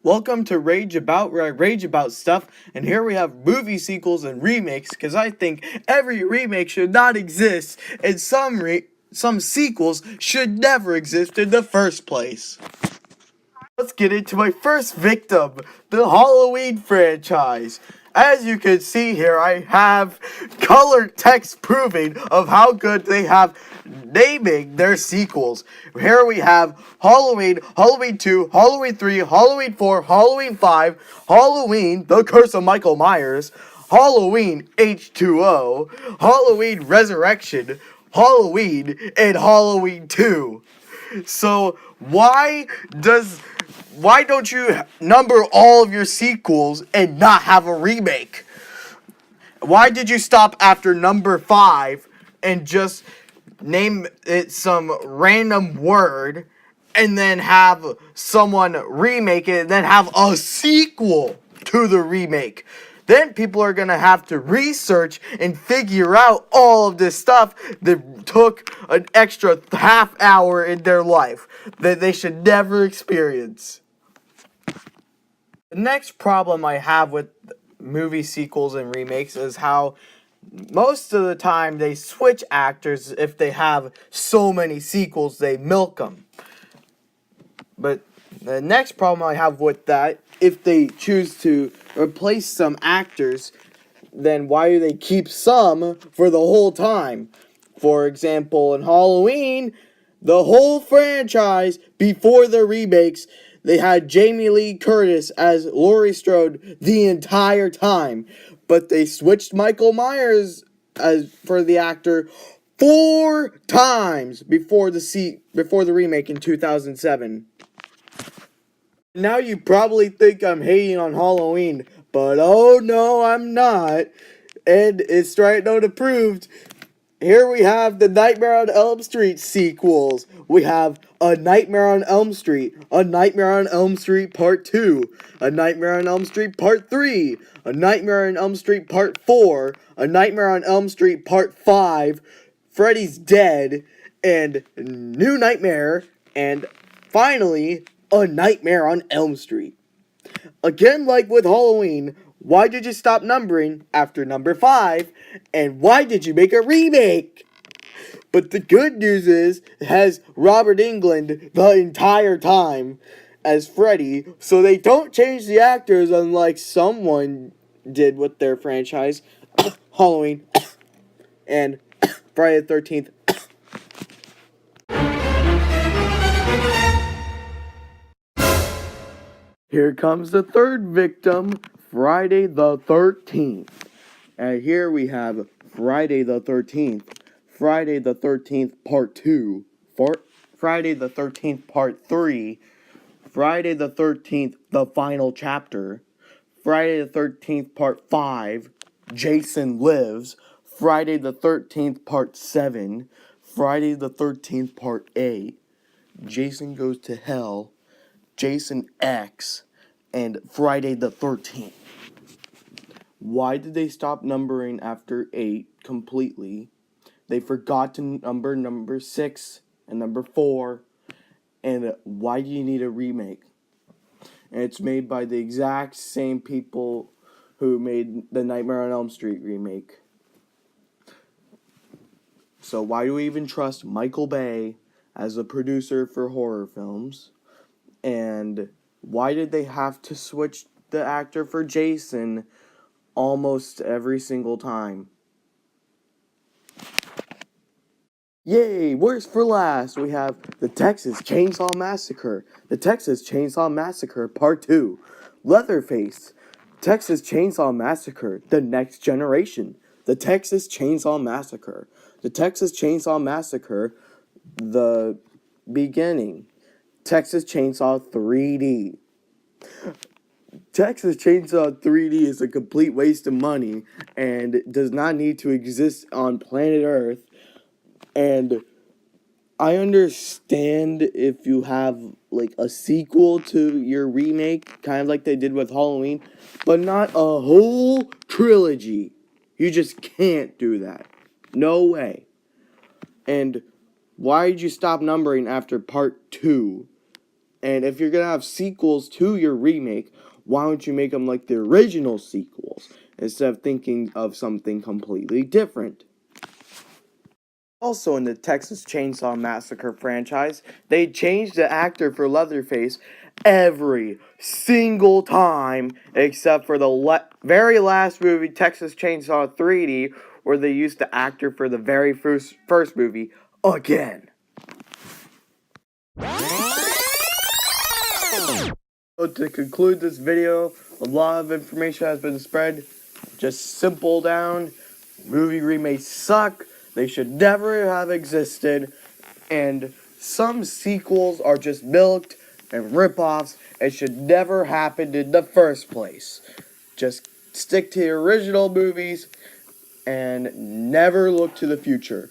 Welcome to Rage About, where I rage about stuff, and here we have movie sequels and remakes, because I think every remake should not exist, and some sequels should never exist in the first place. Let's get into my first victim, the Halloween franchise. As you can see here, I have color text proving of how good they have naming their sequels. Here we have Halloween, Halloween 2, Halloween 3, Halloween 4, Halloween 5, Halloween, The Curse of Michael Myers, Halloween H2O, Halloween Resurrection, Halloween, and Halloween 2. So why don't you number all of your sequels and not have a remake? Why did you stop after number 5 and just name it some random word and then have someone remake it and then have a sequel to the remake? Then people are going to have to research and figure out all of this stuff that took an extra half hour in their life that they should never experience. The next problem I have with movie sequels and remakes is how most of the time they switch actors. If they have so many sequels, they milk them. But the next problem I have with that, if they choose to replace some actors, then why do they keep some for the whole time? For example, in Halloween, the whole franchise, before the remakes, they had Jamie Lee Curtis as Laurie Strode the entire time. But they switched Michael Myers for the actor 4 times before the remake in 2007. Now you probably think I'm hating on Halloween, but oh no, I'm not. And it's Striatenote Approved. Here we have the Nightmare on Elm Street sequels. We have A Nightmare on Elm Street, A Nightmare on Elm Street Part 2, A Nightmare on Elm Street Part 3, A Nightmare on Elm Street Part 4, A Nightmare on Elm Street Part 5, Freddy's Dead, and New Nightmare, and finally, A Nightmare on Elm Street. Again, like with Halloween, why did you stop numbering after number 5? And why did you make a remake? But the good news is, it has Robert Englund the entire time as Freddy, so they don't change the actors unlike someone did with their franchise, Halloween, and Friday the 13th. Here comes the third victim, Friday the 13th. And here we have Friday the 13th, Friday the 13th Part 2, Friday the 13th Part 3, Friday the 13th The Final Chapter, Friday the 13th Part 5, Jason Lives, Friday the 13th Part 7, Friday the 13th Part 8, Jason Goes to Hell, Jason X, and Friday the 13th. Why did they stop numbering after 8 completely? They forgot to number 6 and number 4. And why do you need a remake? And it's made by the exact same people who made the Nightmare on Elm Street remake. So why do we even trust Michael Bay as a producer for horror films? And why did they have to switch the actor for Jason almost every single time? Yay, worst for last, we have the Texas Chainsaw Massacre, the Texas Chainsaw Massacre Part 2, Leatherface, Texas Chainsaw Massacre, The Next Generation, the Texas Chainsaw Massacre, the Texas Chainsaw Massacre, The Beginning, Texas Chainsaw 3D. Texas Chainsaw 3D is a complete waste of money and does not need to exist on planet Earth. And I understand if you have like a sequel to your remake, kind of like they did with Halloween, but not a whole trilogy. You just can't do that. No way. And why did you stop numbering after part 2? And if you're going to have sequels to your remake, why don't you make them like the original sequels instead of thinking of something completely different? Also in the Texas Chainsaw Massacre franchise, they changed the actor for Leatherface every single time except for the very last movie, Texas Chainsaw 3D, where they used the actor for the very first movie again. So to conclude this video, a lot of information has been spread. Just simple down, movie remakes suck, they should never have existed, and some sequels are just milked and rip-offs and should never happen in the first place. Just stick to the original movies and never look to the future.